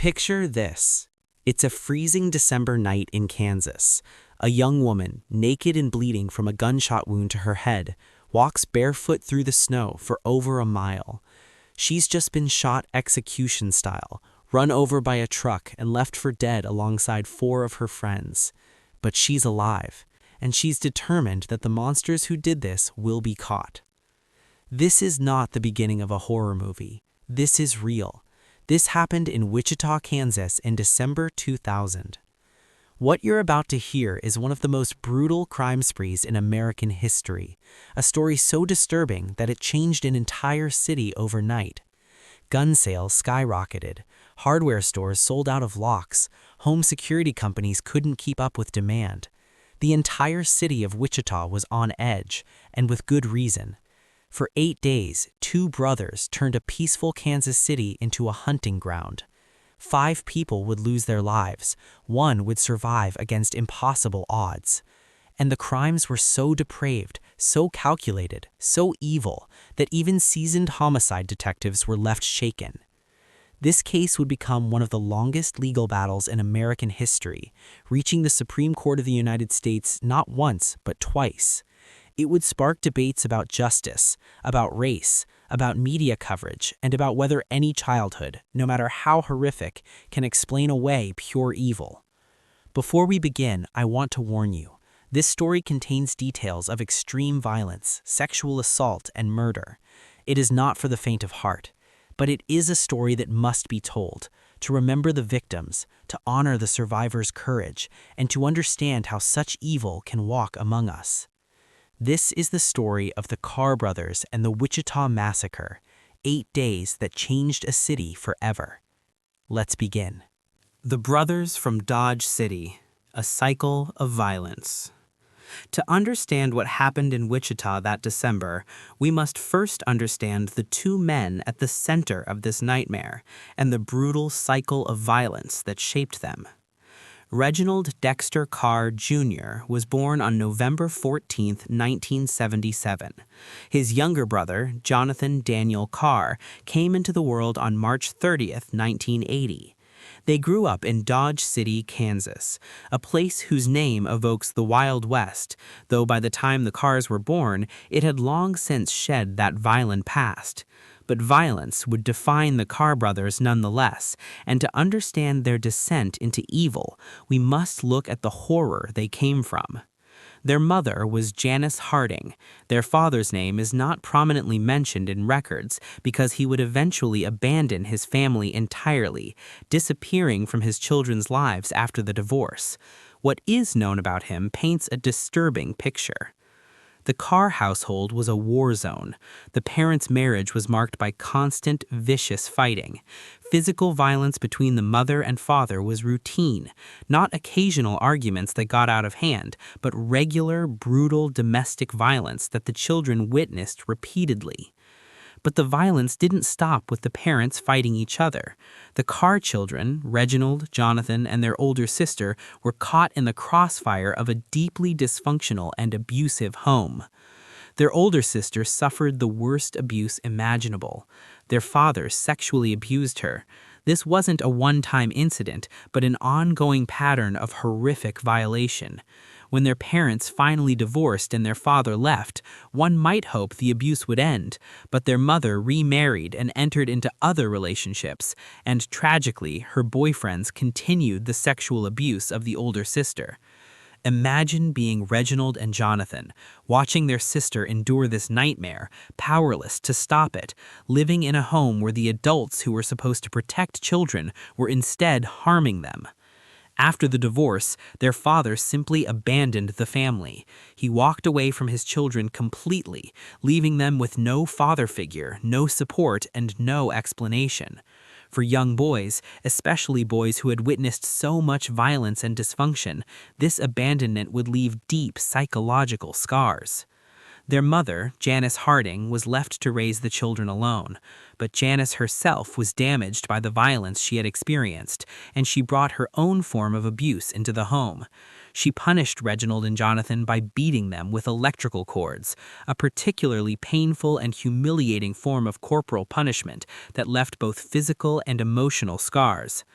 Picture this. It's a freezing December night in Kansas. A young woman, naked and bleeding from a gunshot wound to her head, walks barefoot through the snow for over a mile. She's just been shot execution style, run over by a truck and left for dead alongside 4 of her friends. But she's alive, and she's determined that the monsters who did this will be caught. This is not the beginning of a horror movie. This is real. This happened in Wichita, Kansas in December 2000. What you're about to hear is one of the most brutal crime sprees in American history, a story so disturbing that it changed an entire city overnight. Gun sales skyrocketed, hardware stores sold out of locks, home security companies couldn't keep up with demand. The entire city of Wichita was on edge, and with good reason. For 8 days, 2 brothers turned a peaceful Kansas City into a hunting ground. 5 people would lose their lives, 1 would survive against impossible odds. And the crimes were so depraved, so calculated, so evil, that even seasoned homicide detectives were left shaken. This case would become one of the longest legal battles in American history, reaching the Supreme Court of the United States not once, but twice. It would spark debates about justice, about race, about media coverage, and about whether any childhood, no matter how horrific, can explain away pure evil. Before we begin, I want to warn you. This story contains details of extreme violence, sexual assault, and murder. It is not for the faint of heart, but it is a story that must be told, to remember the victims, to honor the survivors' courage, and to understand how such evil can walk among us. This is the story of the Carr brothers and the Wichita Massacre, 8 days that changed a city forever. Let's begin. The Brothers from Dodge City, a cycle of violence. To understand what happened in Wichita that December, we must first understand the 2 men at the center of this nightmare and the brutal cycle of violence that shaped them. Reginald Dexter Carr, Jr. was born on November 14, 1977. His younger brother, Jonathan Daniel Carr, came into the world on March 30, 1980. They grew up in Dodge City, Kansas, a place whose name evokes the Wild West, though by the time the Carrs were born, it had long since shed that violent past. But violence would define the Carr brothers nonetheless, and to understand their descent into evil, we must look at the horror they came from. Their mother was Janice Harding. Their father's name is not prominently mentioned in records because he would eventually abandon his family entirely, disappearing from his children's lives after the divorce. What is known about him paints a disturbing picture. The Carr household was a war zone. The parents' marriage was marked by constant, vicious fighting. Physical violence between the mother and father was routine, not occasional arguments that got out of hand, but regular, brutal domestic violence that the children witnessed repeatedly. But the violence didn't stop with the parents fighting each other. The Carr children, Reginald, Jonathan, and their older sister, were caught in the crossfire of a deeply dysfunctional and abusive home. Their older sister suffered the worst abuse imaginable. Their father sexually abused her. This wasn't a one-time incident, but an ongoing pattern of horrific violation. When their parents finally divorced and their father left, one might hope the abuse would end, but their mother remarried and entered into other relationships, and tragically, her boyfriends continued the sexual abuse of the older sister. Imagine being Reginald and Jonathan, watching their sister endure this nightmare, powerless to stop it, living in a home where the adults who were supposed to protect children were instead harming them. After the divorce, their father simply abandoned the family. He walked away from his children completely, leaving them with no father figure, no support, and no explanation. For young boys, especially boys who had witnessed so much violence and dysfunction, this abandonment would leave deep psychological scars. Their mother, Janice Harding, was left to raise the children alone, but Janice herself was damaged by the violence she had experienced, and she brought her own form of abuse into the home. She punished Reginald and Jonathan by beating them with electrical cords, a particularly painful and humiliating form of corporal punishment that left both physical and emotional scars.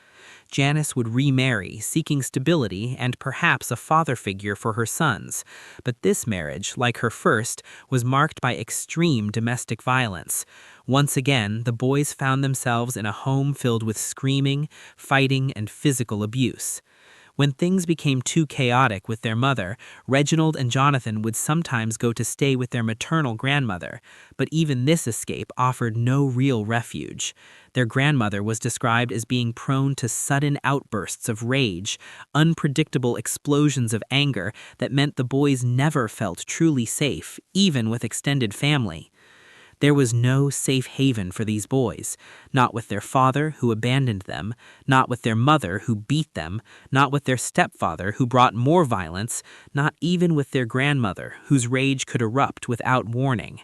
Janice would remarry, seeking stability and perhaps a father figure for her sons, but this marriage, like her first, was marked by extreme domestic violence. Once again, the boys found themselves in a home filled with screaming, fighting, and physical abuse. When things became too chaotic with their mother, Reginald and Jonathan would sometimes go to stay with their maternal grandmother, but even this escape offered no real refuge. Their grandmother was described as being prone to sudden outbursts of rage, unpredictable explosions of anger that meant the boys never felt truly safe, even with extended family. There was no safe haven for these boys, not with their father who abandoned them, not with their mother who beat them, not with their stepfather who brought more violence, not even with their grandmother whose rage could erupt without warning.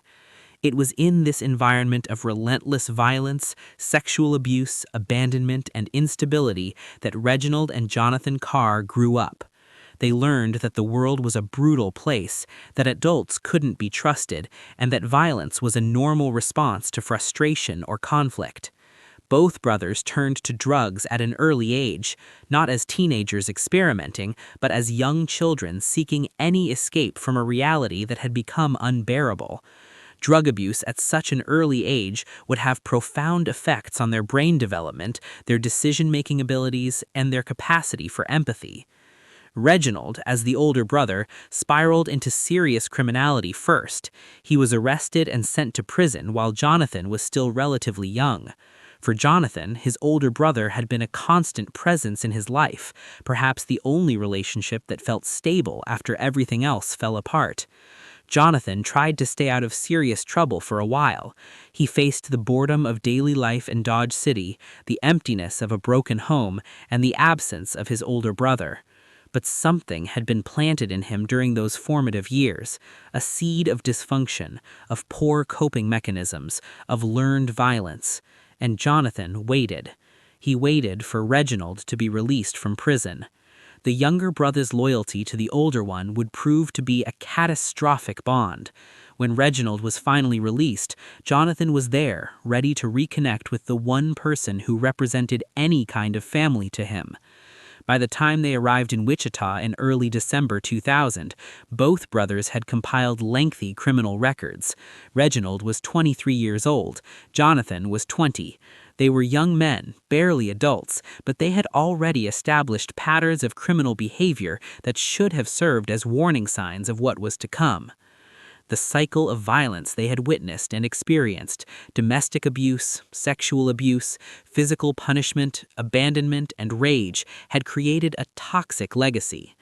It was in this environment of relentless violence, sexual abuse, abandonment, and instability that Reginald and Jonathan Carr grew up. They learned that the world was a brutal place, that adults couldn't be trusted, and that violence was a normal response to frustration or conflict. Both brothers turned to drugs at an early age, not as teenagers experimenting, but as young children seeking any escape from a reality that had become unbearable. Drug abuse at such an early age would have profound effects on their brain development, their decision-making abilities, and their capacity for empathy. Reginald, as the older brother, spiraled into serious criminality first. He was arrested and sent to prison while Jonathan was still relatively young. For Jonathan, his older brother had been a constant presence in his life, perhaps the only relationship that felt stable after everything else fell apart. Jonathan tried to stay out of serious trouble for a while. He faced the boredom of daily life in Dodge City, the emptiness of a broken home, and the absence of his older brother. But something had been planted in him during those formative years, a seed of dysfunction, of poor coping mechanisms, of learned violence. And Jonathan waited. He waited for Reginald to be released from prison. The younger brother's loyalty to the older one would prove to be a catastrophic bond. When Reginald was finally released, Jonathan was there, ready to reconnect with the one person who represented any kind of family to him. By the time they arrived in Wichita in early December 2000, both brothers had compiled lengthy criminal records. Reginald was 23 years old. Jonathan was 20. They were young men, barely adults, but they had already established patterns of criminal behavior that should have served as warning signs of what was to come. The cycle of violence they had witnessed and experienced, domestic abuse, sexual abuse, physical punishment, abandonment, and rage, had created a toxic legacy.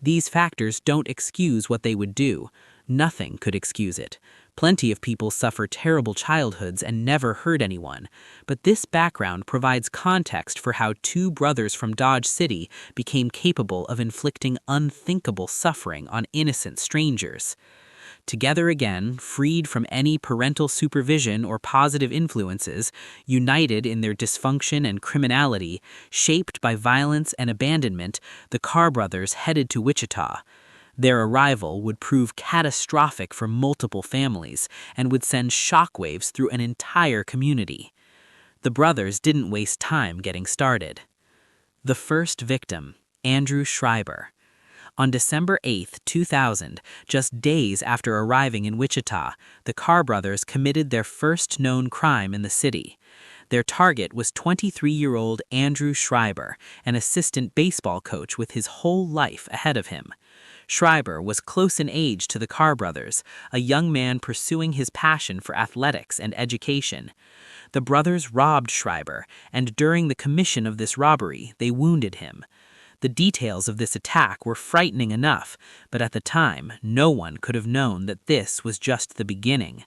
These factors don't excuse what they would do. Nothing could excuse it. Plenty of people suffer terrible childhoods and never hurt anyone. But this background provides context for how two brothers from Dodge City became capable of inflicting unthinkable suffering on innocent strangers. Together again, freed from any parental supervision or positive influences, united in their dysfunction and criminality, shaped by violence and abandonment, the Carr brothers headed to Wichita. Their arrival would prove catastrophic for multiple families and would send shockwaves through an entire community. The brothers didn't waste time getting started. The first victim, Andrew Schreiber. On December 8, 2000, just days after arriving in Wichita, the Carr brothers committed their first known crime in the city. Their target was 23-year-old Andrew Schreiber, an assistant baseball coach with his whole life ahead of him. Schreiber was close in age to the Carr brothers, a young man pursuing his passion for athletics and education. The brothers robbed Schreiber, and during the commission of this robbery, they wounded him. The details of this attack were frightening enough, but at the time, no one could have known that this was just the beginning.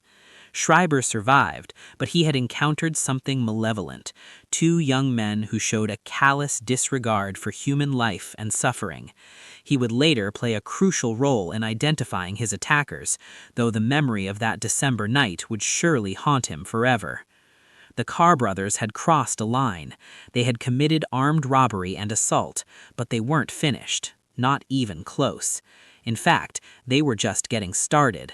Schreiber survived, but he had encountered something malevolent, two young men who showed a callous disregard for human life and suffering. He would later play a crucial role in identifying his attackers, though the memory of that December night would surely haunt him forever. The Carr brothers had crossed a line. They had committed armed robbery and assault, but they weren't finished. not even close. In fact, they were just getting started.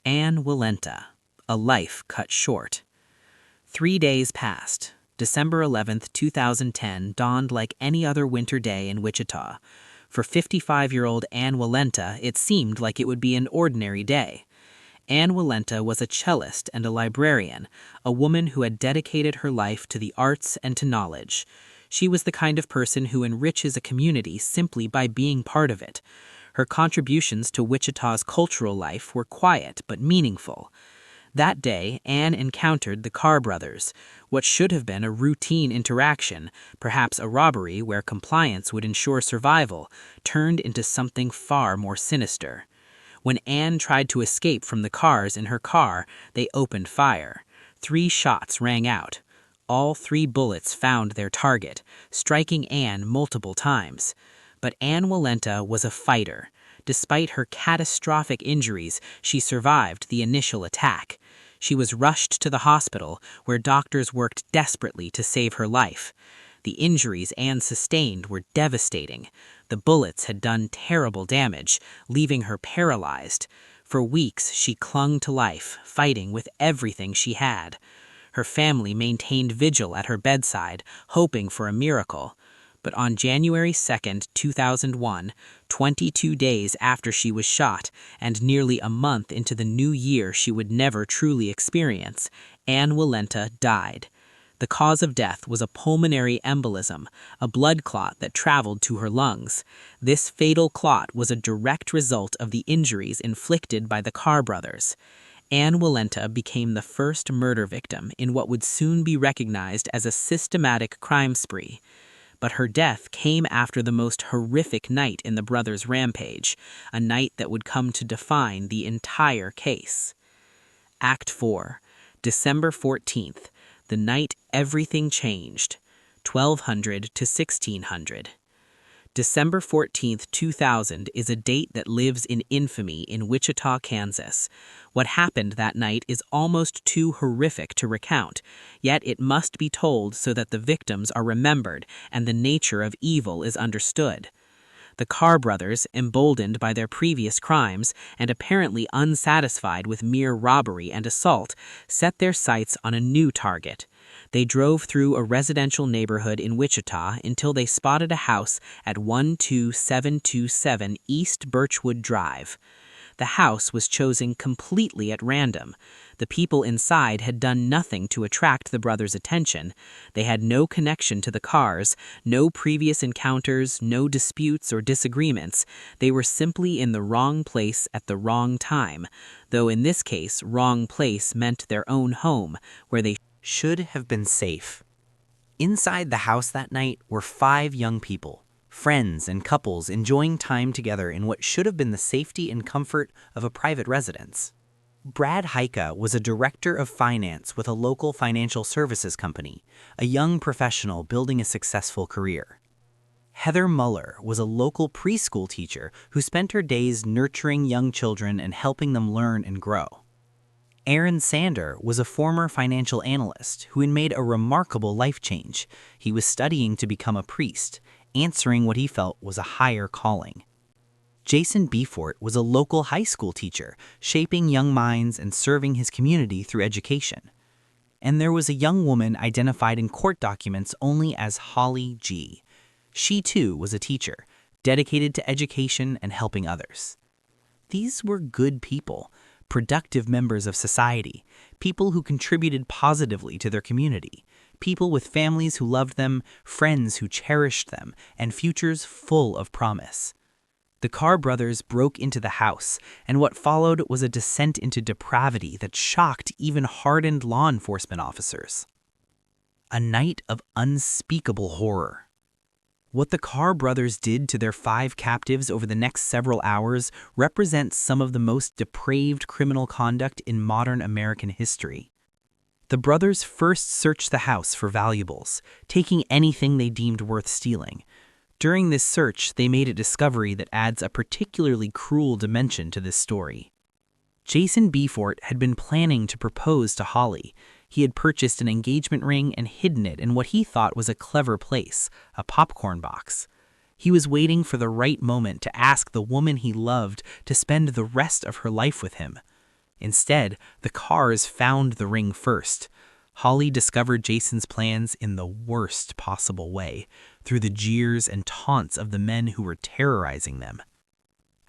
Walenta, a life cut short. 3 days passed. December 11th, 2010 dawned like any other winter day in Wichita. For 55-year-old Walenta, it seemed like it would be an ordinary day. Walenta was a cellist and a librarian, a woman who had dedicated her life to the arts and to knowledge. She was the kind of person who enriches a community simply by being part of it. Her contributions to Wichita's cultural life were quiet but meaningful. That day, Anne encountered the Carr brothers. What should have been a routine interaction, perhaps a robbery where compliance would ensure survival, turned into something far more sinister. When Anne tried to escape from the Carrs in her car, they opened fire. 3 shots rang out. All 3 bullets found their target, striking Anne multiple times. But Walenta was a fighter. Despite her catastrophic injuries, she survived the initial attack. She was rushed to the hospital, where doctors worked desperately to save her life. The injuries Anne sustained were devastating. The bullets had done terrible damage, leaving her paralyzed. For weeks, she clung to life, fighting with everything she had. Her family maintained vigil at her bedside, hoping for a miracle. But on January 2nd, 2001, 22 days after she was shot, and nearly a month into the new year she would never truly experience, Walenta died. The cause of death was a pulmonary embolism, a blood clot that traveled to her lungs. This fatal clot was a direct result of the injuries inflicted by the Carr brothers. Walenta became the first murder victim in what would soon be recognized as a systematic crime spree. But her death came after the most horrific night in the brothers' rampage, a night that would come to define the entire case. Act 4, December 14th. The night everything changed, 1200 to 1600. December 14th, 2000 is a date that lives in infamy in Wichita, Kansas. What happened that night is almost too horrific to recount, yet it must be told so that the victims are remembered and the nature of evil is understood. The Carr brothers, emboldened by their previous crimes and apparently unsatisfied with mere robbery and assault, set their sights on a new target. They drove through a residential neighborhood in Wichita until they spotted a house at 12727 East Birchwood Drive. The house was chosen completely at random. The people inside had done nothing to attract the brothers' attention. They had no connection to the Carrs, no previous encounters, no disputes or disagreements. They were simply in the wrong place at the wrong time, though in this case, wrong place meant their own home, where they should have been safe. Inside the house that night were 5 young people, friends and couples enjoying time together in what should have been the safety and comfort of a private residence. Brad Heika was a director of finance with a local financial services company, a young professional building a successful career. Heather Muller was a local preschool teacher who spent her days nurturing young children and helping them learn and grow. Aaron Sander was a former financial analyst who had made a remarkable life change. He was studying to become a priest, answering what he felt was a higher calling. Jason Beaufort was a local high school teacher, shaping young minds and serving his community through education. And there was a young woman identified in court documents only as Holly G. She too was a teacher, dedicated to education and helping others. These were good people, productive members of society, people who contributed positively to their community, people with families who loved them, friends who cherished them, and futures full of promise. The Carr brothers broke into the house, and what followed was a descent into depravity that shocked even hardened law enforcement officers. A night of unspeakable horror. What the Carr brothers did to their 5 captives over the next several hours represents some of the most depraved criminal conduct in modern American history. The brothers first searched the house for valuables, taking anything they deemed worth stealing. During this search, they made a discovery that adds a particularly cruel dimension to this story. Jason Beaufort had been planning to propose to Holly. He had purchased an engagement ring and hidden it in what he thought was a clever place, a popcorn box. He was waiting for the right moment to ask the woman he loved to spend the rest of her life with him. Instead, the Carrs found the ring first. Holly discovered Jason's plans in the worst possible way, through the jeers and taunts of the men who were terrorizing them.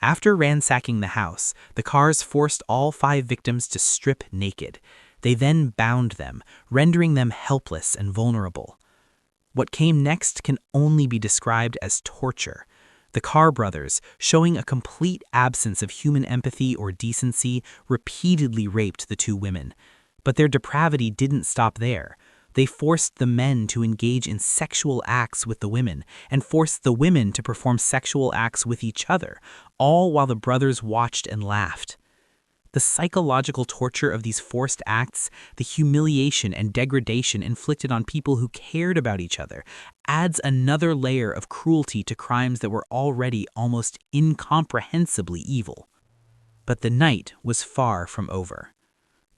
After ransacking the house, the Carrs forced all 5 victims to strip naked. They then bound them, rendering them helpless and vulnerable. What came next can only be described as torture. The Carr brothers, showing a complete absence of human empathy or decency, repeatedly raped the 2 women. But their depravity didn't stop there. They forced the men to engage in sexual acts with the women, and forced the women to perform sexual acts with each other, all while the brothers watched and laughed. The psychological torture of these forced acts, the humiliation and degradation inflicted on people who cared about each other, adds another layer of cruelty to crimes that were already almost incomprehensibly evil. But the night was far from over.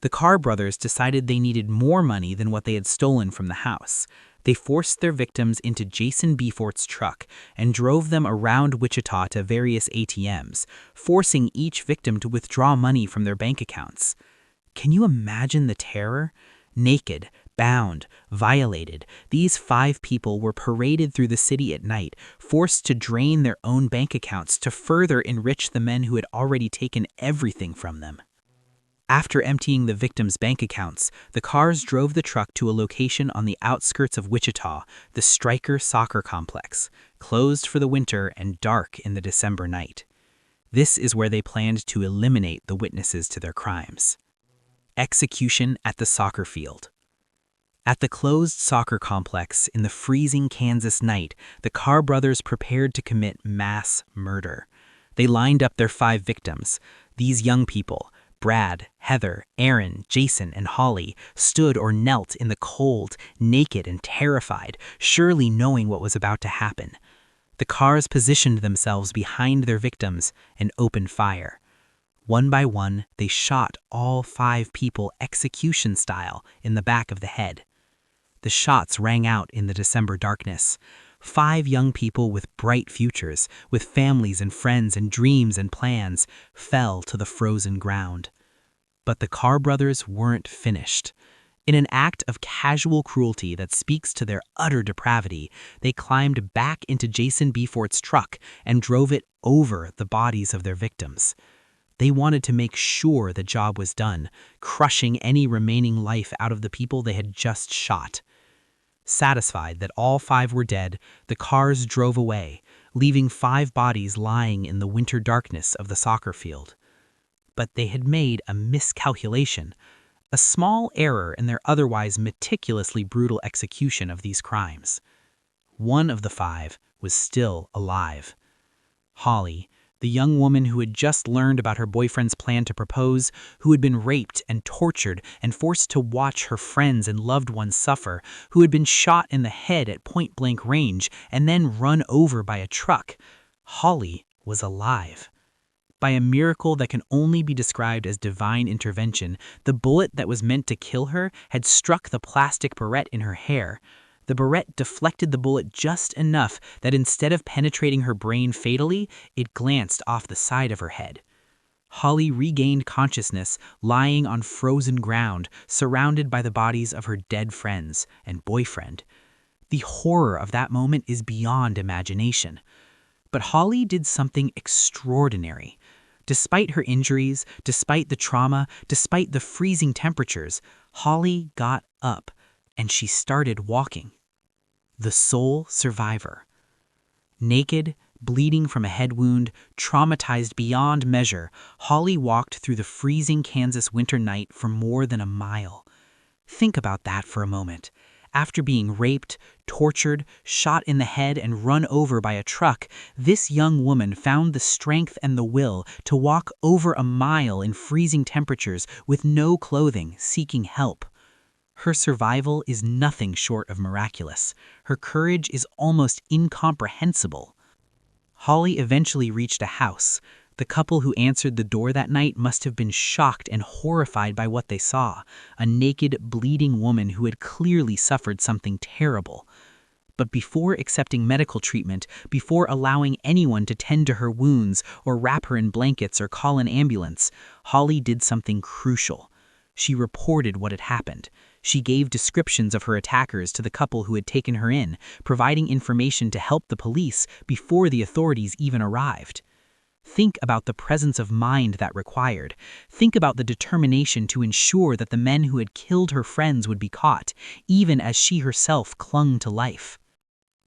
The Carr brothers decided they needed more money than what they had stolen from the house. They forced their victims into Jason Befort's truck and drove them around Wichita to various ATMs, forcing each victim to withdraw money from their bank accounts. Can you imagine the terror? Naked, bound, violated, these 5 people were paraded through the city at night, forced to drain their own bank accounts to further enrich the men who had already taken everything from them. After emptying the victims' bank accounts, the Carrs drove the truck to a location on the outskirts of Wichita, the Schreiber soccer complex, closed for the winter and dark in the December night. This is where they planned to eliminate the witnesses to their crimes. Execution at the soccer field. At the closed soccer complex in the freezing Kansas night, the Carr brothers prepared to commit mass murder. They lined up their 5 victims. These young people, Brad, Heather, Aaron, Jason, and Holly, stood or knelt in the cold, naked and terrified, surely knowing what was about to happen. The Carrs positioned themselves behind their victims and opened fire. One by one, they shot all 5 people execution style in the back of the head. The shots rang out in the December darkness. 5 young people with bright futures, with families and friends and dreams and plans, fell to the frozen ground. But the Carr brothers weren't finished. In an act of casual cruelty that speaks to their utter depravity, they climbed back into Jason Befort's truck and drove it over the bodies of their victims. They wanted to make sure the job was done, crushing any remaining life out of the people they had just shot. Satisfied that all 5 were dead, the Carrs drove away, leaving 5 bodies lying in the winter darkness of the soccer field. But they had made a miscalculation, a small error in their otherwise meticulously brutal execution of these crimes. One of the 5 was still alive. Holly, the young woman who had just learned about her boyfriend's plan to propose, who had been raped and tortured and forced to watch her friends and loved ones suffer, who had been shot in the head at point-blank range and then run over by a truck. Holly was alive. By a miracle that can only be described as divine intervention, the bullet that was meant to kill her had struck the plastic barrette in her hair. The barrette deflected the bullet just enough that instead of penetrating her brain fatally, it glanced off the side of her head. Holly regained consciousness, lying on frozen ground, surrounded by the bodies of her dead friends and boyfriend. The horror of that moment is beyond imagination. But Holly did something extraordinary. Despite her injuries, despite the trauma, despite the freezing temperatures, Holly got up and she started walking. The sole survivor. Naked, bleeding from a head wound, traumatized beyond measure, Holly walked through the freezing Kansas winter night for more than a mile. Think about that for a moment. After being raped, tortured, shot in the head, and run over by a truck, this young woman found the strength and the will to walk over a mile in freezing temperatures with no clothing, seeking help. Her survival is nothing short of miraculous. Her courage is almost incomprehensible. Holly eventually reached a house. The couple who answered the door that night must have been shocked and horrified by what they saw, a naked, bleeding woman who had clearly suffered something terrible. But before accepting medical treatment, before allowing anyone to tend to her wounds or wrap her in blankets or call an ambulance, Holly did something crucial. She reported what had happened. She gave descriptions of her attackers to the couple who had taken her in, providing information to help the police before the authorities even arrived. Think about the presence of mind that required. Think about the determination to ensure that the men who had killed her friends would be caught, even as she herself clung to life.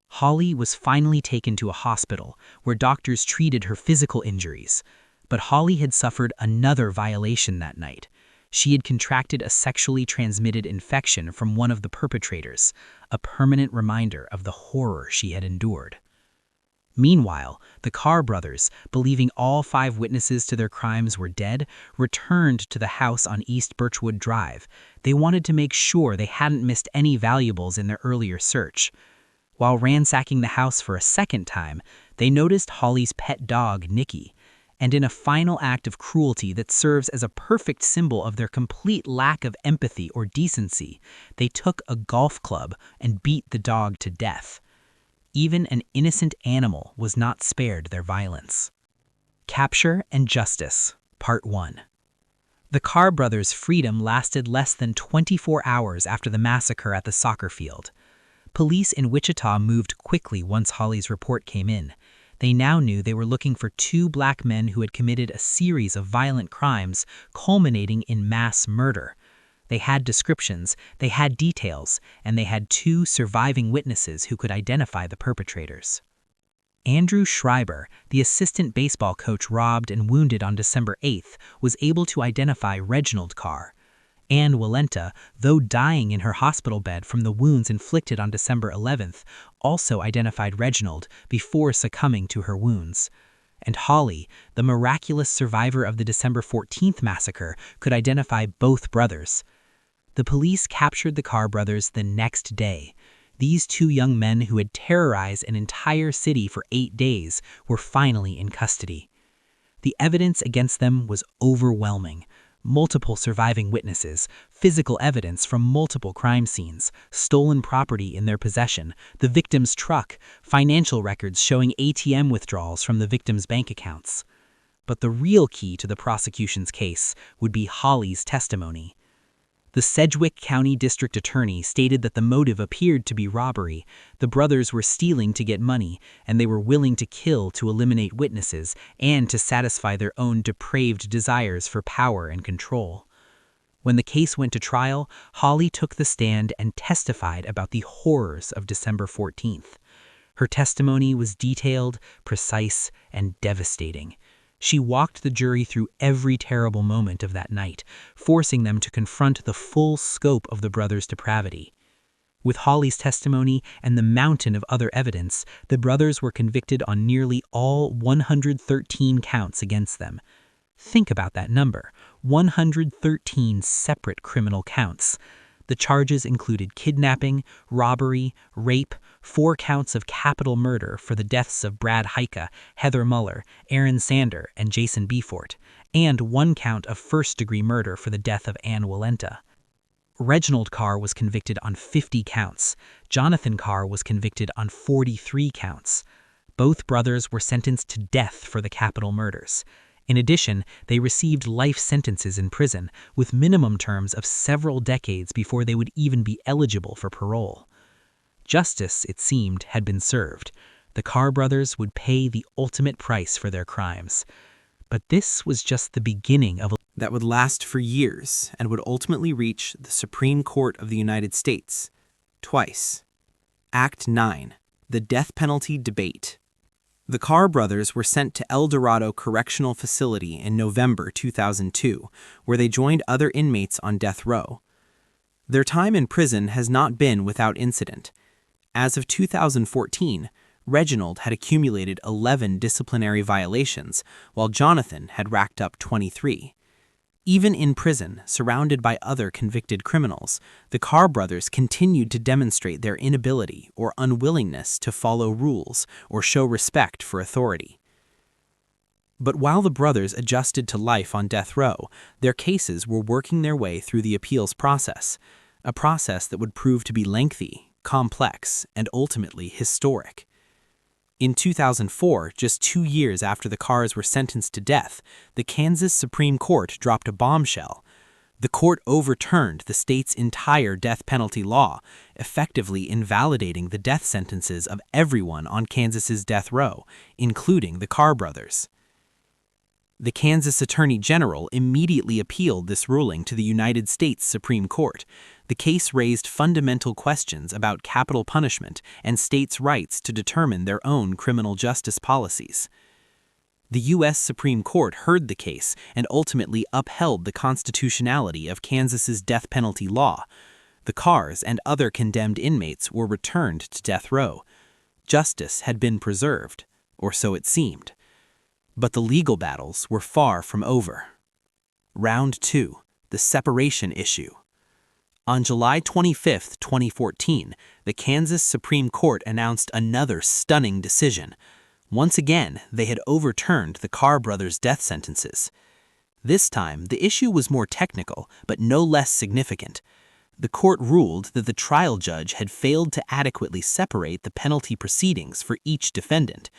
Holly was finally taken to a hospital where doctors treated her physical injuries. But Holly had suffered another violation that night. She had contracted a sexually transmitted infection from one of the perpetrators, a permanent reminder of the horror she had endured. Meanwhile, the Carr brothers, believing all 5 witnesses to their crimes were dead, returned to the house on East Birchwood Drive. They wanted to make sure they hadn't missed any valuables in their earlier search. While ransacking the house for a second time, they noticed Holly's pet dog, Nikki. And in a final act of cruelty that serves as a perfect symbol of their complete lack of empathy or decency, they took a golf club and beat the dog to death. Even an innocent animal was not spared their violence. Capture and Justice, Part 1. The Carr brothers' freedom lasted less than 24 hours after the massacre at the soccer field. Police in Wichita moved quickly once Holly's report came in. They now knew they were looking for 2 black men who had committed a series of violent crimes culminating in mass murder. They had descriptions, they had details, and they had 2 surviving witnesses who could identify the perpetrators. Andrew Schreiber, the assistant baseball coach robbed and wounded on December 8th, was able to identify Reginald Carr. Anne Walenta, though dying in her hospital bed from the wounds inflicted on December 11th, also identified Reginald before succumbing to her wounds. And Holly, the miraculous survivor of the December 14th massacre, could identify both brothers. The police captured the Carr brothers the next day. These 2 young men who had terrorized an entire city for 8 days were finally in custody. The evidence against them was overwhelming. Multiple surviving witnesses, physical evidence from multiple crime scenes, stolen property in their possession, the victim's truck, financial records showing ATM withdrawals from the victim's bank accounts. But the real key to the prosecution's case would be Holly's testimony. The Sedgwick County District Attorney stated that the motive appeared to be robbery. The brothers were stealing to get money, and they were willing to kill to eliminate witnesses and to satisfy their own depraved desires for power and control. When the case went to trial, Holly took the stand and testified about the horrors of December 14th. Her testimony was detailed, precise, and devastating. She walked the jury through every terrible moment of that night, forcing them to confront the full scope of the brothers' depravity. With Holly's testimony and the mountain of other evidence, the brothers were convicted on nearly all 113 counts against them. Think about that number, 113 separate criminal counts. The charges included kidnapping, robbery, rape, 4 counts of capital murder for the deaths of Brad Heike, Heather Muller, Aaron Sander, and Jason Beaufort, and 1 count of first-degree murder for the death of Anne Walenta. Reginald Carr was convicted on 50 counts. Jonathan Carr was convicted on 43 counts. Both brothers were sentenced to death for the capital murders. In addition, they received life sentences in prison, with minimum terms of several decades before they would even be eligible for parole. Justice, it seemed, had been served. The Carr brothers would pay the ultimate price for their crimes. But this was just the beginning of a that would last for years and would ultimately reach the Supreme Court of the United States. Twice. Act 9. The Death Penalty Debate. The Carr brothers were sent to El Dorado Correctional Facility in November 2002, where they joined other inmates on death row. Their time in prison has not been without incident. As of 2014, Reginald had accumulated 11 disciplinary violations, while Jonathan had racked up 23. Even in prison, surrounded by other convicted criminals, the Carr brothers continued to demonstrate their inability or unwillingness to follow rules or show respect for authority. But while the brothers adjusted to life on death row, their cases were working their way through the appeals process, a process that would prove to be lengthy, complex, and ultimately historic. In 2004, just 2 years after the Carrs were sentenced to death, the Kansas Supreme Court dropped a bombshell. The court overturned the state's entire death penalty law, effectively invalidating the death sentences of everyone on Kansas's death row, including the Carr brothers. The Kansas Attorney General immediately appealed this ruling to the United States Supreme Court. The case raised fundamental questions about capital punishment and states' rights to determine their own criminal justice policies. The U.S. Supreme Court heard the case and ultimately upheld the constitutionality of Kansas's death penalty law. The Carrs and other condemned inmates were returned to death row. Justice had been preserved, or so it seemed. But the legal battles were far from over. Round 2, the separation issue. On July 25, 2014, the Kansas Supreme Court announced another stunning decision. Once again, they had overturned the Carr brothers' death sentences. This time, the issue was more technical, but no less significant. The court ruled that the trial judge had failed to adequately separate the penalty proceedings for each defendant.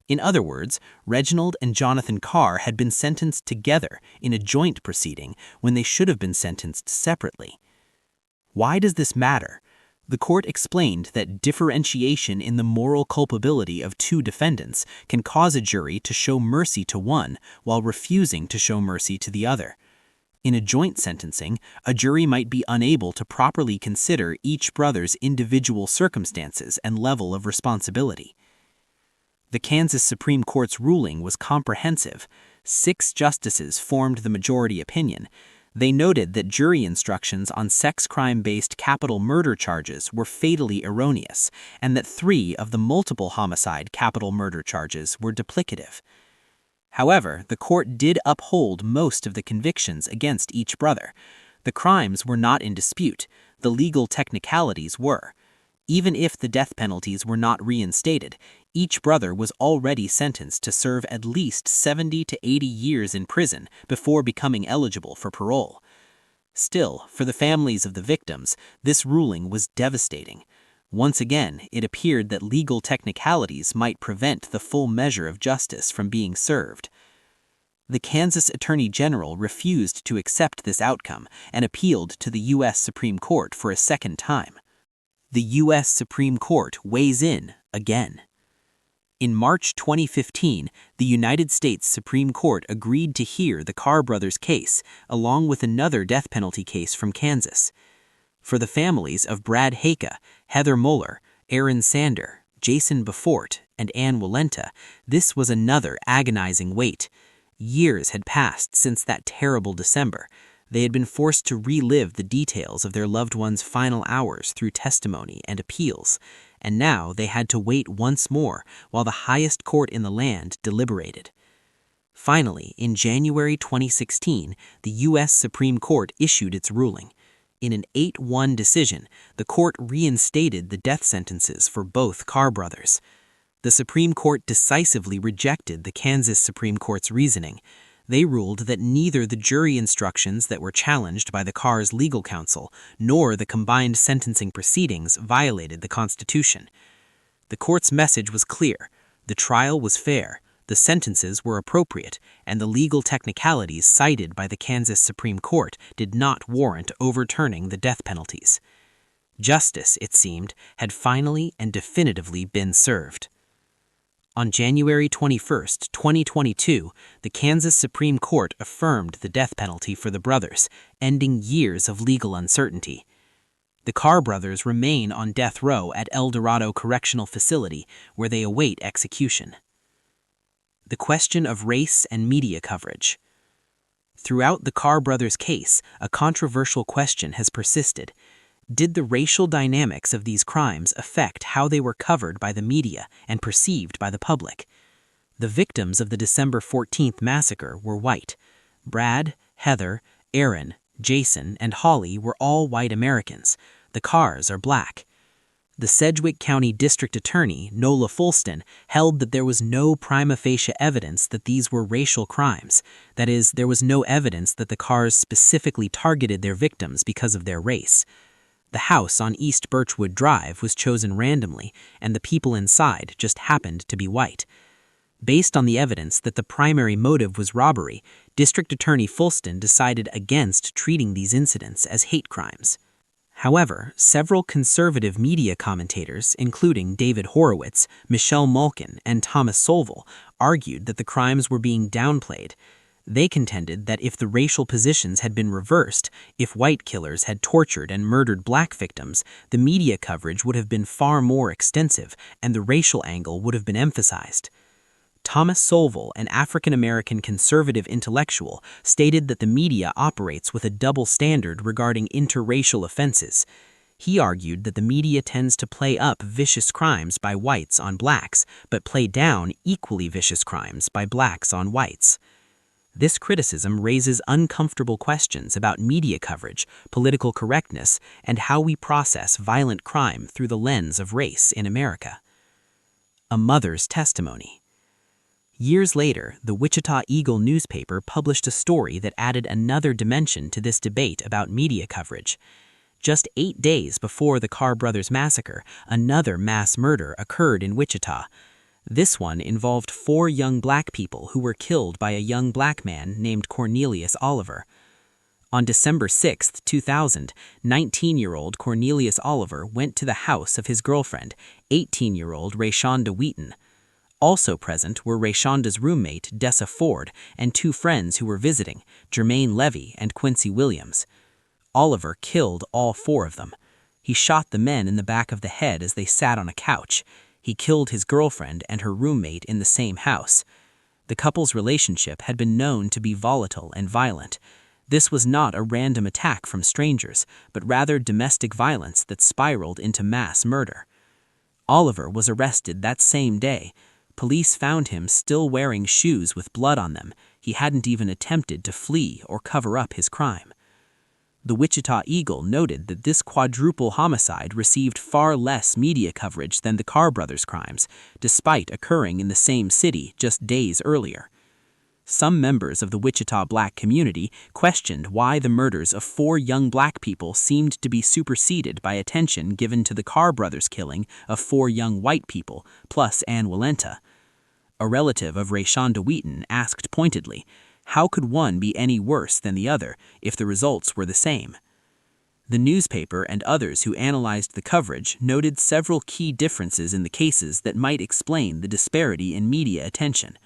In other words, Reginald and Jonathan Carr had been sentenced together in a joint proceeding when they should have been sentenced separately. Why does this matter? The court explained that differentiation in the moral culpability of two defendants can cause a jury to show mercy to one while refusing to show mercy to the other. In a joint sentencing, a jury might be unable to properly consider each brother's individual circumstances and level of responsibility. The Kansas Supreme Court's ruling was comprehensive. 6 justices formed the majority opinion. They noted that jury instructions on sex crime-based capital murder charges were fatally erroneous, and that 3 of the multiple homicide capital murder charges were duplicative. However, the court did uphold most of the convictions against each brother. The crimes were not in dispute. The legal technicalities were. Even if the death penalties were not reinstated, each brother was already sentenced to serve at least 70 to 80 years in prison before becoming eligible for parole. Still, for the families of the victims, this ruling was devastating. Once again, it appeared that legal technicalities might prevent the full measure of justice from being served. The Kansas Attorney General refused to accept this outcome and appealed to the U.S. Supreme Court for a second time. The U.S. Supreme Court weighs in again. In March 2015, the United States Supreme Court agreed to hear the Carr brothers' case, along with another death penalty case from Kansas. For the families of Brad Haka, Heather Moeller, Aaron Sander, Jason Beaufort, and Ann Walenta, this was another agonizing wait. Years had passed since that terrible December. They had been forced to relive the details of their loved ones' final hours through testimony and appeals, and now they had to wait once more while the highest court in the land deliberated. Finally, in January 2016, the U.S. Supreme Court issued its ruling. In an 8-1 decision, the court reinstated the death sentences for both Carr brothers. The Supreme Court decisively rejected the Kansas Supreme Court's reasoning. They ruled that neither the jury instructions that were challenged by the Carrs' legal counsel nor the combined sentencing proceedings violated the Constitution. The court's message was clear. The trial was fair, the sentences were appropriate, and the legal technicalities cited by the Kansas Supreme Court did not warrant overturning the death penalties. Justice, it seemed, had finally and definitively been served. On January 21, 2022, the Kansas Supreme Court affirmed the death penalty for the brothers, ending years of legal uncertainty. The Carr brothers remain on death row at El Dorado Correctional Facility, where they await execution. The question of race and media coverage. Throughout the Carr brothers' case, a controversial question has persisted. Did the racial dynamics of these crimes affect how they were covered by the media and perceived by the public? The victims of the December 14th massacre were white. Brad, Heather, Aaron, Jason, and Holly were all white Americans. The Carrs are black. The Sedgwick County District Attorney, Nola Fulston, held that there was no prima facie evidence that these were racial crimes. That is, there was no evidence that the Carrs specifically targeted their victims because of their race. The house on East Birchwood Drive was chosen randomly, and the people inside just happened to be white. Based on the evidence that the primary motive was robbery, District Attorney Fulston decided against treating these incidents as hate crimes. However, several conservative media commentators, including David Horowitz, Michelle Malkin, and Thomas Sowell, argued that the crimes were being downplayed. They contended that if the racial positions had been reversed, if white killers had tortured and murdered black victims, the media coverage would have been far more extensive and the racial angle would have been emphasized. Thomas Sowell, an African-American conservative intellectual, stated that the media operates with a double standard regarding interracial offenses. He argued that the media tends to play up vicious crimes by whites on blacks, but play down equally vicious crimes by blacks on whites. This criticism raises uncomfortable questions about media coverage, political correctness, and how we process violent crime through the lens of race in America. A mother's testimony. Years later, the Wichita Eagle newspaper published a story that added another dimension to this debate about media coverage. Just 8 days before the Carr brothers massacre, another mass murder occurred in Wichita. This one involved 4 young black people who were killed by a young black man named Cornelius Oliver. On December 6, 2000, 19-year-old Cornelius Oliver went to the house of his girlfriend, 18-year-old Rayshonda Wheaton. Also present were Rayshonda's roommate, Dessa Ford, and 2 friends who were visiting, Jermaine Levy and Quincy Williams. Oliver killed all 4 of them. He shot the men in the back of the head as they sat on a couch. He killed his girlfriend and her roommate in the same house. The couple's relationship had been known to be volatile and violent. This was not a random attack from strangers, but rather domestic violence that spiraled into mass murder. Oliver was arrested that same day. Police found him still wearing shoes with blood on them. He hadn't even attempted to flee or cover up his crime. The Wichita Eagle noted that this quadruple homicide received far less media coverage than the Carr brothers' crimes, despite occurring in the same city just days earlier. Some members of the Wichita black community questioned why the murders of 4 young black people seemed to be superseded by attention given to the Carr brothers' killing of 4 young white people, plus Ann Walenta. A relative of Rayshonda Wheaton asked pointedly, how could one be any worse than the other if the results were the same? The newspaper and others who analyzed the coverage noted several key differences in the cases that might explain the disparity in media attention.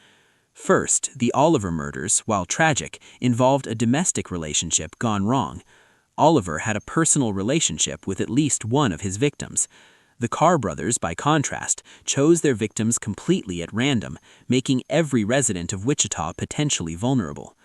First, the Oliver murders, while tragic, involved a domestic relationship gone wrong. Oliver had a personal relationship with at least one of his victims. The Carr brothers, by contrast, chose their victims completely at random, making every resident of Wichita potentially vulnerable.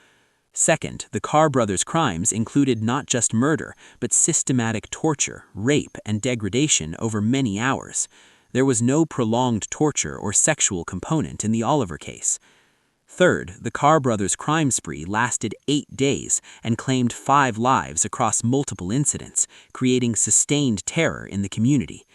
Second, the Carr brothers' crimes included not just murder, but systematic torture, rape, and degradation over many hours. There was no prolonged torture or sexual component in the Oliver case. Third, the Carr brothers' crime spree lasted 8 days and claimed 5 lives across multiple incidents, creating sustained terror in the community.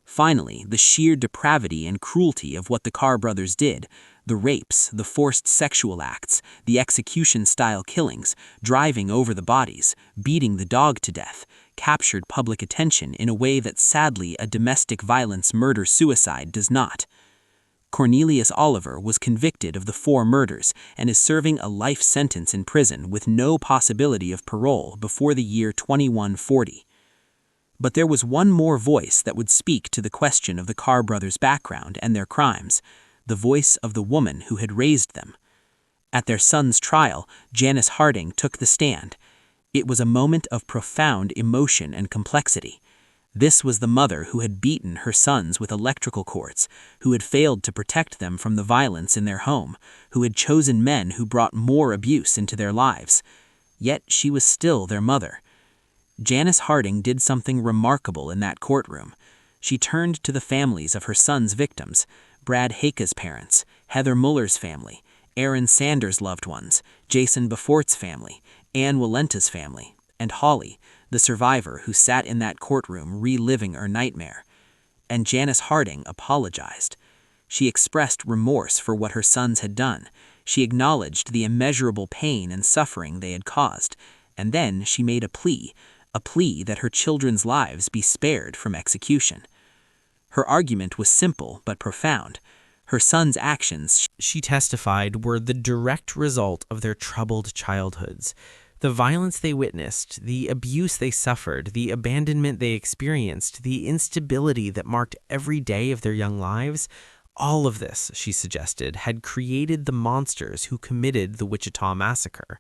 Finally, the sheer depravity and cruelty of what the Carr brothers did, the rapes, the forced sexual acts, the execution-style killings, driving over the bodies, beating the dog to death, captured public attention in a way that sadly a domestic violence murder-suicide does not. Cornelius Oliver was convicted of the 4 murders and is serving a life sentence in prison with no possibility of parole before the year 2140. But there was one more voice that would speak to the question of the Carr brothers' background and their crimes, the voice of the woman who had raised them. At their son's trial, Janice Harding took the stand. It was a moment of profound emotion and complexity. This was the mother who had beaten her sons with electrical cords, who had failed to protect them from the violence in their home, who had chosen men who brought more abuse into their lives. Yet she was still their mother. Janice Harding did something remarkable in that courtroom. She turned to the families of her son's victims, Brad Hake's parents, Heather Muller's family, Aaron Sanders' loved ones, Jason Befort's family, Ann Walenta's family, and Holly, the survivor who sat in that courtroom reliving her nightmare. And Janice Harding apologized. She expressed remorse for what her sons had done. She acknowledged the immeasurable pain and suffering they had caused. And then she made a plea a plea that her children's lives be spared from execution. Her argument was simple but profound. Her son's actions, she testified, were the direct result of their troubled childhoods. The violence they witnessed, the abuse they suffered, the abandonment they experienced, the instability that marked every day of their young lives, all of this, she suggested, had created the monsters who committed the Wichita Massacre.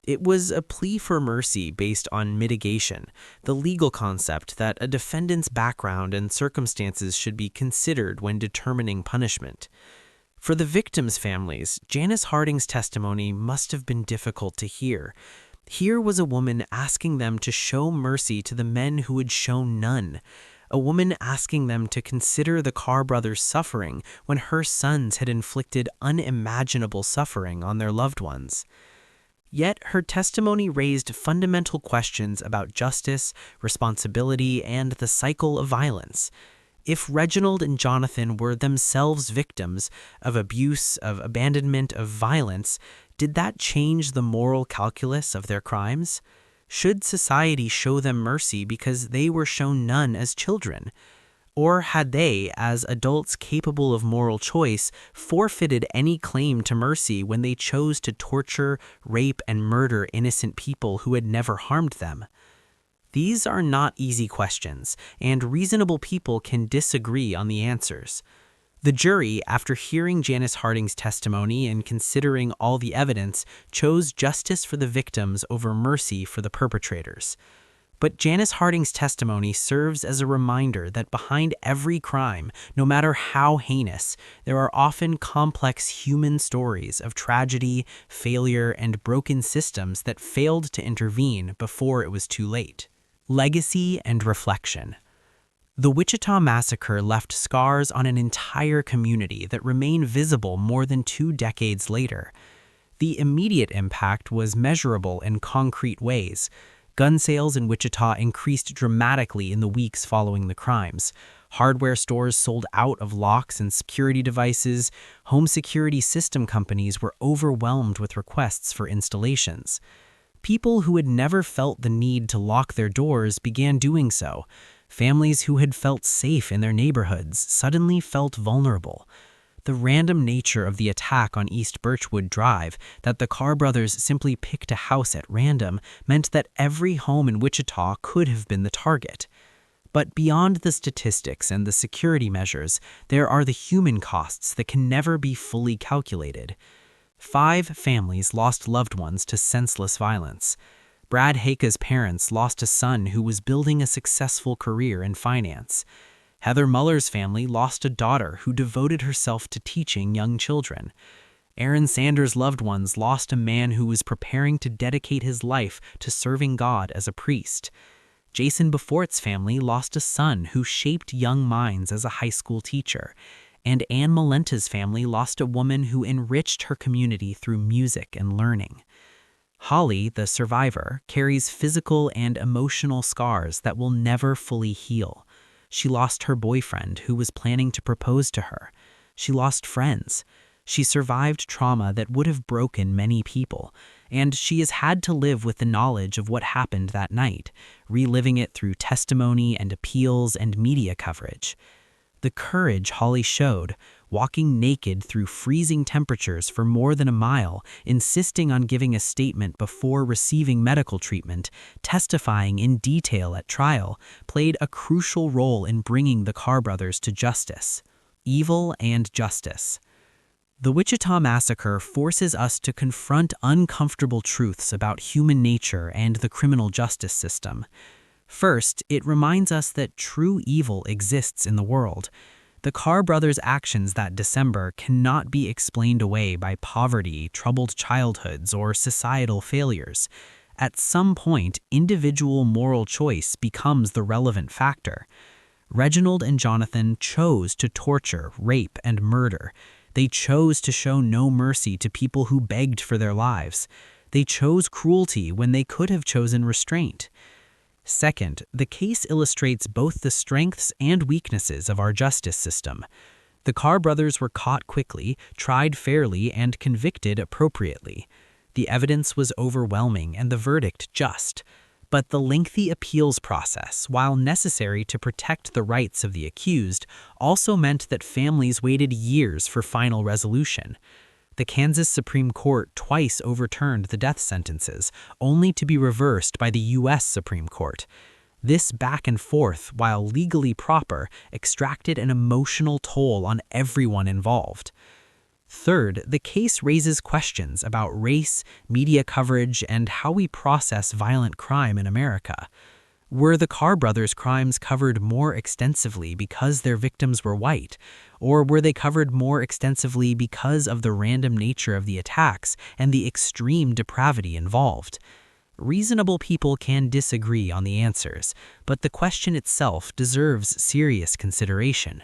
It was a plea for mercy based on mitigation, the legal concept that a defendant's background and circumstances should be considered when determining punishment. For the victims' families, Janice Harding's testimony must have been difficult to hear. Here was a woman asking them to show mercy to the men who had shown none. A woman asking them to consider the Carr brothers' suffering when her sons had inflicted unimaginable suffering on their loved ones. Yet her testimony raised fundamental questions about justice, responsibility, and the cycle of violence. If Reginald and Jonathan were themselves victims of abuse, of abandonment, of violence, did that change the moral calculus of their crimes? Should society show them mercy because they were shown none as children? Or had they, as adults capable of moral choice, forfeited any claim to mercy when they chose to torture, rape, and murder innocent people who had never harmed them? These are not easy questions, and reasonable people can disagree on the answers. The jury, after hearing Janice Harding's testimony and considering all the evidence, chose justice for the victims over mercy for the perpetrators. But Janice Harding's testimony serves as a reminder that behind every crime, no matter how heinous, there are often complex human stories of tragedy, failure, and broken systems that failed to intervene before it was too late. Legacy and reflection. The Wichita Massacre left scars on an entire community that remain visible more than 2 decades later. The immediate impact was measurable in concrete ways. Gun sales in Wichita increased dramatically in the weeks following the crimes. Hardware stores sold out of locks and security devices. Home security system companies were overwhelmed with requests for installations. People who had never felt the need to lock their doors began doing so. Families who had felt safe in their neighborhoods suddenly felt vulnerable. The random nature of the attack on East Birchwood Drive, that the Carr brothers simply picked a house at random, meant that every home in Wichita could have been the target. But beyond the statistics and the security measures, there are the human costs that can never be fully calculated. 5 families lost loved ones to senseless violence. Brad Haika's parents lost a son who was building a successful career in finance. Heather Muller's family lost a daughter who devoted herself to teaching young children. Aaron Sanders' loved ones lost a man who was preparing to dedicate his life to serving God as a priest. Jason Befort's family lost a son who shaped young minds as a high school teacher. And Anne Walenta's family lost a woman who enriched her community through music and learning. Holly, the survivor, carries physical and emotional scars that will never fully heal. She lost her boyfriend who was planning to propose to her. She lost friends. She survived trauma that would have broken many people, and she has had to live with the knowledge of what happened that night, reliving it through testimony and appeals and media coverage. The courage Holly showed, walking naked through freezing temperatures for more than a mile, insisting on giving a statement before receiving medical treatment, testifying in detail at trial, played a crucial role in bringing the Carr brothers to justice. Evil and justice. The Wichita Massacre forces us to confront uncomfortable truths about human nature and the criminal justice system. First, it reminds us that true evil exists in the world. The Carr brothers' actions that December cannot be explained away by poverty, troubled childhoods, or societal failures. At some point, individual moral choice becomes the relevant factor. Reginald and Jonathan chose to torture, rape, and murder. They chose to show no mercy to people who begged for their lives. They chose cruelty when they could have chosen restraint. Second, the case illustrates both the strengths and weaknesses of our justice system. The Carr brothers were caught quickly, tried fairly, and convicted appropriately. The evidence was overwhelming and the verdict just. But the lengthy appeals process, while necessary to protect the rights of the accused, also meant that families waited years for final resolution. The Kansas Supreme Court twice overturned the death sentences, only to be reversed by the U.S. Supreme Court. This back and forth, while legally proper, extracted an emotional toll on everyone involved. Third, the case raises questions about race, media coverage, and how we process violent crime in America. Were the Carr brothers' crimes covered more extensively because their victims were white, or were they covered more extensively because of the random nature of the attacks and the extreme depravity involved? Reasonable people can disagree on the answers, but the question itself deserves serious consideration.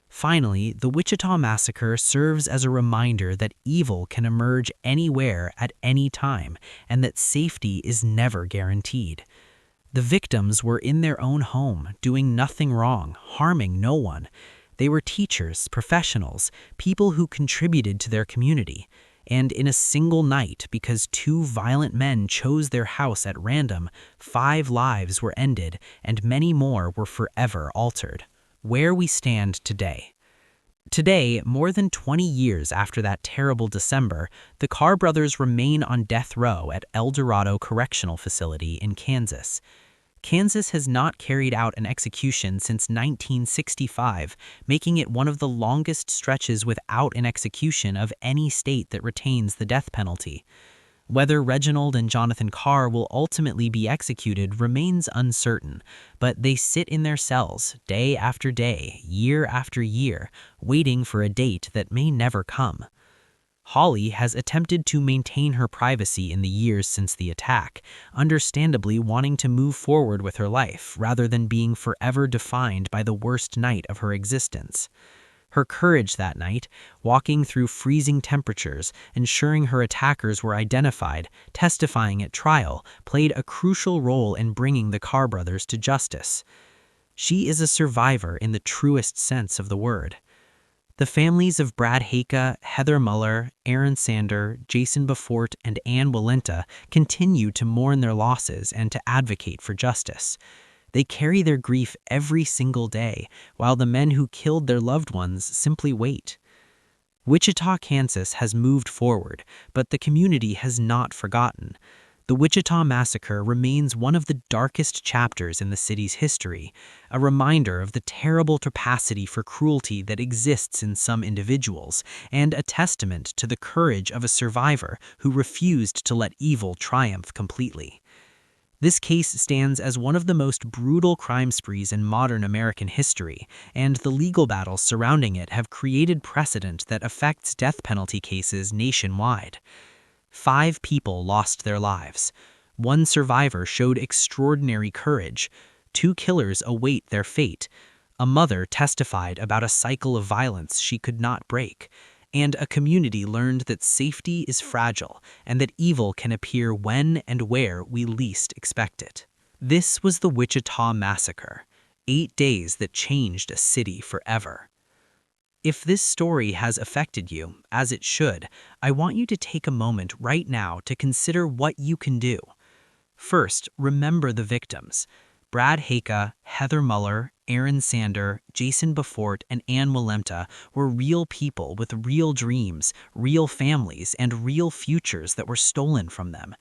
Finally, the Wichita Massacre serves as a reminder that evil can emerge anywhere at any time, and that safety is never guaranteed. The victims were in their own home, doing nothing wrong, harming no one. They were teachers, professionals, people who contributed to their community. And in a single night, because two violent men chose their house at random, 5 lives were ended, and many more were forever altered. Where we stand today. Today, more than 20 years after that terrible December, the Carr brothers remain on death row at El Dorado Correctional Facility in Kansas. Kansas has not carried out an execution since 1965, making it one of the longest stretches without an execution of any state that retains the death penalty. Whether Reginald and Jonathan Carr will ultimately be executed remains uncertain, but they sit in their cells day after day, year after year, waiting for a date that may never come. Holly has attempted to maintain her privacy in the years since the attack, understandably wanting to move forward with her life rather than being forever defined by the worst night of her existence. Her courage that night, walking through freezing temperatures, ensuring her attackers were identified, testifying at trial, played a crucial role in bringing the Carr brothers to justice. She is a survivor in the truest sense of the word. The families of Brad Haka, Heather Muller, Aaron Sander, Jason Beaufort, and Ann Walenta continue to mourn their losses and to advocate for justice. They carry their grief every single day, while the men who killed their loved ones simply wait. Wichita, Kansas has moved forward, but the community has not forgotten. The Wichita Massacre remains one of the darkest chapters in the city's history, a reminder of the terrible capacity for cruelty that exists in some individuals, and a testament to the courage of a survivor who refused to let evil triumph completely. This case stands as one of the most brutal crime sprees in modern American history, and the legal battles surrounding it have created precedent that affects death penalty cases nationwide. 5 people lost their lives. 1 survivor showed extraordinary courage. 2 killers await their fate. A mother testified about a cycle of violence she could not break. And a community learned that safety is fragile and that evil can appear when and where we least expect it. This was the Wichita Massacre, 8 days that changed a city forever. If this story has affected you, as it should, I want you to take a moment right now to consider what you can do. First, remember the victims. Brad Haka, Heather Muller, Aaron Sander, Jason Beaufort, and Ann Walenta were real people with real dreams, real families, and real futures that were stolen from them.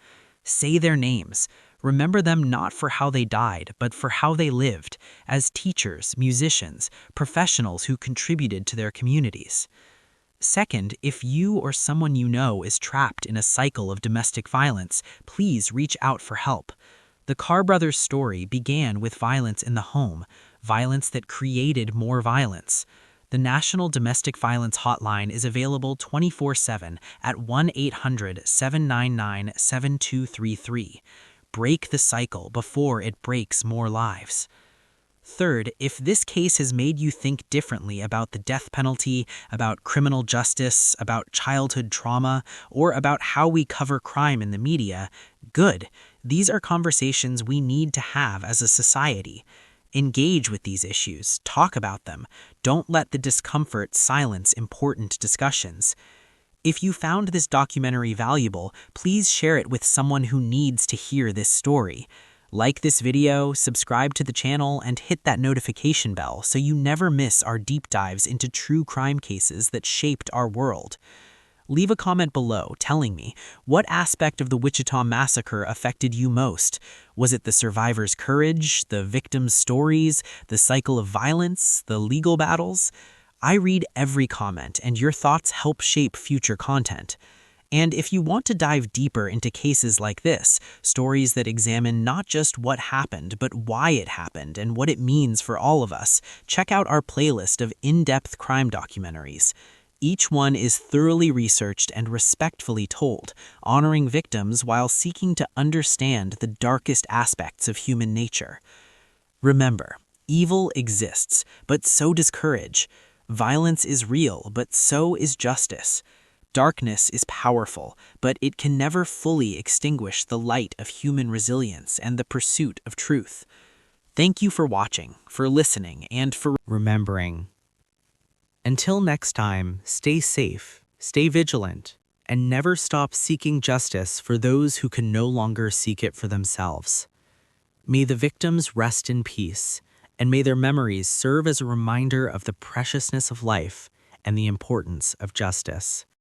Say their names. Remember them not for how they died, but for how they lived, as teachers, musicians, professionals who contributed to their communities. Second, if you or someone you know is trapped in a cycle of domestic violence, please reach out for help. The Carr brothers' story began with violence in the home, violence that created more violence. The National Domestic Violence Hotline is available 24/7 at 1-800-799-7233. Break the cycle before it breaks more lives. Third, if this case has made you think differently about the death penalty, about criminal justice, about childhood trauma, or about how we cover crime in the media, good. These are conversations we need to have as a society. Engage with these issues, talk about them. Don't let the discomfort silence important discussions. If you found this documentary valuable, please share it with someone who needs to hear this story. Like this video, subscribe to the channel, and hit that notification bell so you never miss our deep dives into true crime cases that shaped our world. Leave a comment below telling me what aspect of the Wichita Massacre affected you most. Was it the survivors' courage, the victims' stories, the cycle of violence, the legal battles? I read every comment, and your thoughts help shape future content. And if you want to dive deeper into cases like this, stories that examine not just what happened, but why it happened and what it means for all of us, check out our playlist of in-depth crime documentaries. Each one is thoroughly researched and respectfully told, honoring victims while seeking to understand the darkest aspects of human nature. Remember, evil exists, but so does courage. Violence is real, but so is justice. Darkness is powerful, but it can never fully extinguish the light of human resilience and the pursuit of truth. Thank you for watching, for listening, and for remembering. Until next time, stay safe, stay vigilant, and never stop seeking justice for those who can no longer seek it for themselves. May the victims rest in peace, and may their memories serve as a reminder of the preciousness of life and the importance of justice.